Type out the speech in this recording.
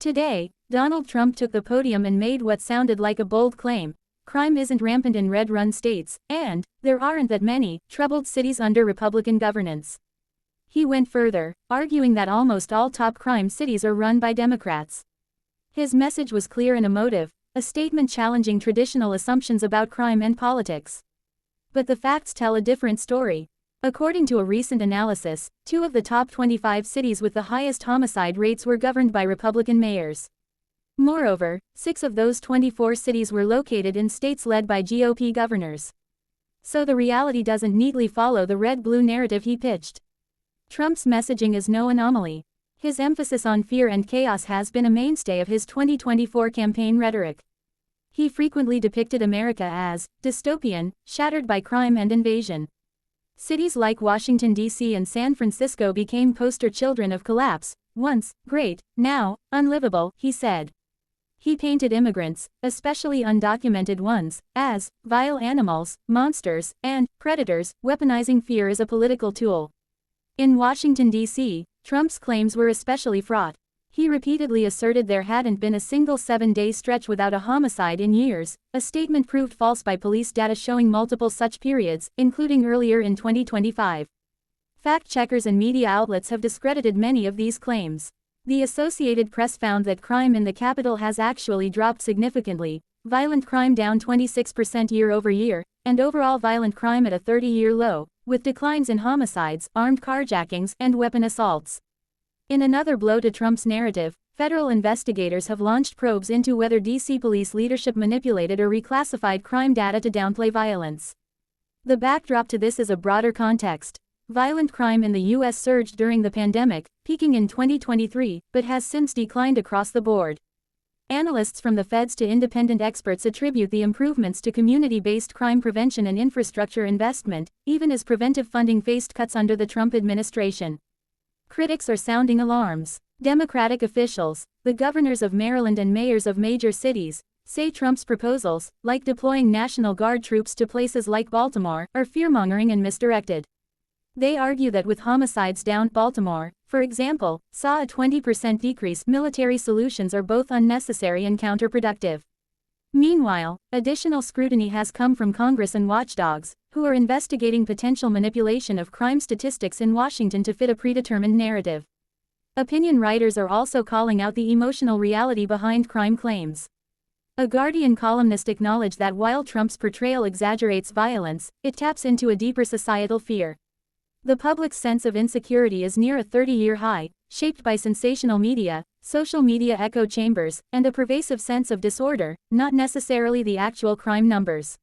Today, Donald Trump took the podium and made what sounded like a bold claim: crime isn't rampant in red-run states, and there aren't that many troubled cities under Republican governance. He went further, arguing that almost all top crime cities are run by Democrats. His message was clear and emotive, a statement challenging traditional assumptions about crime and politics. But the facts tell a different story. According to a recent analysis, 2 of the top 25 cities with the highest homicide rates were governed by Republican mayors. Moreover, 6 of those 24 cities were located in states led by GOP governors. So the reality doesn't neatly follow the red-blue narrative he pitched. Trump's messaging is no anomaly. His emphasis on fear and chaos has been a mainstay of his 2024 campaign rhetoric. He frequently depicted America as dystopian, shattered by crime and invasion. Cities like Washington, D.C. and San Francisco became poster children of collapse, once great, now unlivable, he said. He painted immigrants, especially undocumented ones, as vile animals, monsters, and predators, weaponizing fear as a political tool. In Washington, D.C., Trump's claims were especially fraught. He repeatedly asserted there hadn't been a single 7-day stretch without a homicide in years, a statement proved false by police data showing multiple such periods, including earlier in 2025. Fact-checkers and media outlets have discredited many of these claims. The Associated Press found that crime in the capital has actually dropped significantly, violent crime down 26% year-over-year, and overall violent crime at a 30-year low, with declines in homicides, armed carjackings, and weapon assaults. In another blow to Trump's narrative, federal investigators have launched probes into whether D.C. police leadership manipulated or reclassified crime data to downplay violence. The backdrop to this is a broader context. Violent crime in the U.S. surged during the pandemic, peaking in 2023, but has since declined across the board. Analysts from the feds to independent experts attribute the improvements to community-based crime prevention and infrastructure investment, even as preventive funding faced cuts under the Trump administration. Critics are sounding alarms. Democratic officials, the governors of Maryland and mayors of major cities, say Trump's proposals, like deploying National Guard troops to places like Baltimore, are fearmongering and misdirected. They argue that with homicides down, Baltimore, for example, saw a 20% decrease. Military solutions are both unnecessary and counterproductive. Meanwhile, additional scrutiny has come from Congress and watchdogs, who are investigating potential manipulation of crime statistics in Washington to fit a predetermined narrative. Opinion writers are also calling out the emotional reality behind crime claims. A Guardian columnist acknowledged that while Trump's portrayal exaggerates violence, it taps into a deeper societal fear. The public's sense of insecurity is near a 30-year high, shaped by sensational media, social media echo chambers, and a pervasive sense of disorder, not necessarily the actual crime numbers.